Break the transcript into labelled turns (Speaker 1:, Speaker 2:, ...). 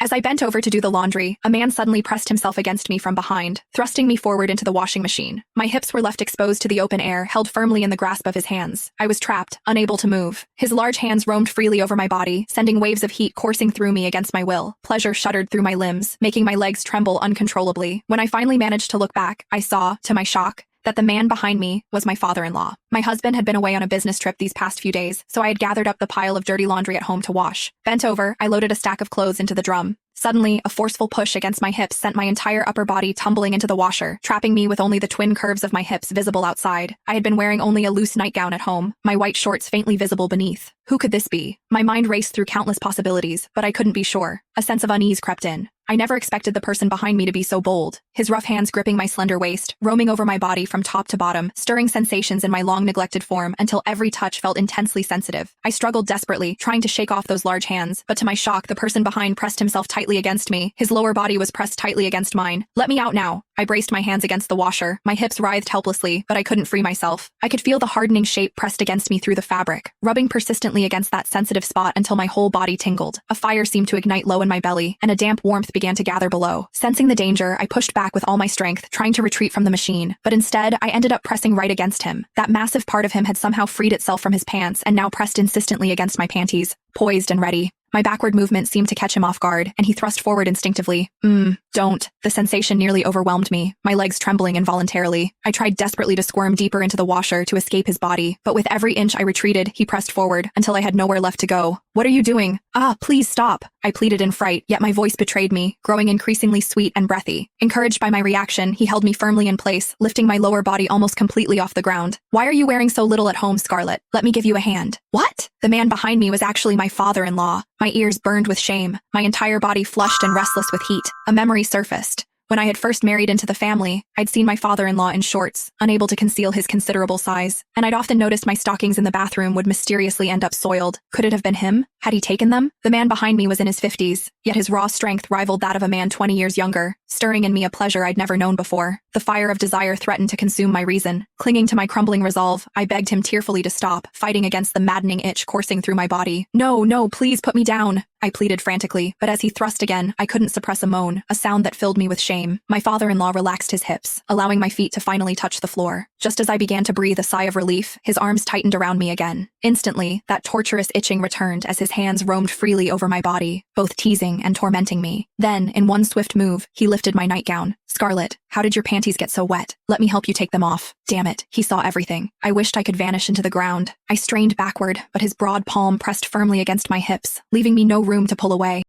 Speaker 1: As I bent over to do the laundry, a man suddenly pressed himself against me from behind, thrusting me forward into the washing machine. My hips were left exposed to the open air, held firmly in the grasp of his hands. I was trapped, unable to move. His large hands roamed freely over my body, sending waves of heat coursing through me against my will. Pleasure shuddered through my limbs, making my legs tremble uncontrollably. When I finally managed to look back, I saw, to my shock, that the man behind me was my father-in-law. My husband had been away on a business trip these past few days, so I had gathered up the pile of dirty laundry at home to wash. Bent over, I loaded a stack of clothes into the drum. Suddenly, a forceful push against my hips sent my entire upper body tumbling into the washer, trapping me with only the twin curves of my hips visible outside. I had been wearing only a loose nightgown at home, my white shorts faintly visible beneath. Who could this be? My mind raced through countless possibilities, but I couldn't be sure. A sense of unease crept in. I never expected the person behind me to be so bold. His rough hands gripping my slender waist, roaming over my body from top to bottom, stirring sensations in my long-neglected form until every touch felt intensely sensitive. I struggled desperately, trying to shake off those large hands, but to my shock, the person behind pressed himself tightly against me. His lower body was pressed tightly against mine. "Let me out now." I braced my hands against the washer. My hips writhed helplessly, but I couldn't free myself. I could feel the hardening shape pressed against me through the fabric, rubbing persistently against that sensitive spot until my whole body tingled. A fire seemed to ignite low in my belly, and a damp warmth began to gather below. Sensing the danger, I pushed back with all my strength, trying to retreat from the machine. But instead, I ended up pressing right against him. That massive part of him had somehow freed itself from his pants and now pressed insistently against my panties, poised and ready. My backward movement seemed to catch him off guard, and he thrust forward instinctively. Don't. The sensation nearly overwhelmed me, my legs trembling involuntarily. I tried desperately to squirm deeper into the washer to escape his body, but with every inch I retreated, he pressed forward until I had nowhere left to go. "What are you doing?" "Ah, please stop," I pleaded in fright, yet my voice betrayed me, growing increasingly sweet and breathy. Encouraged by my reaction, he held me firmly in place, lifting my lower body almost completely off the ground. "Why are you wearing so little at home, Scarlett? Let me give you a hand." "What?" The man behind me was actually my father-in-law. My ears burned with shame, my entire body flushed and restless with heat. A memory surfaced. When I had first married into the family, I'd seen my father-in-law in shorts, unable to conceal his considerable size, and I'd often noticed my stockings in the bathroom would mysteriously end up soiled. Could it have been him? Had he taken them? The man behind me was in his 50s, yet his raw strength rivaled that of a man 20 years younger, stirring in me a pleasure I'd never known before. The fire of desire threatened to consume my reason. Clinging to my crumbling resolve, I begged him tearfully to stop, fighting against the maddening itch coursing through my body. "No, please put me down," I pleaded frantically, but as he thrust again, I couldn't suppress a moan, a sound that filled me with shame. My father-in-law relaxed his hips, allowing my feet to finally touch the floor. Just as I began to breathe a sigh of relief, his arms tightened around me again. Instantly, that torturous itching returned as his hands roamed freely over my body, both teasing and tormenting me. Then, in one swift move, he lifted my nightgown. "Scarlett, how did your panties get so wet? Let me help you take them off." Damn it, he saw everything. I wished I could vanish into the ground. I strained backward, but his broad palm pressed firmly against my hips, leaving me no room to pull away.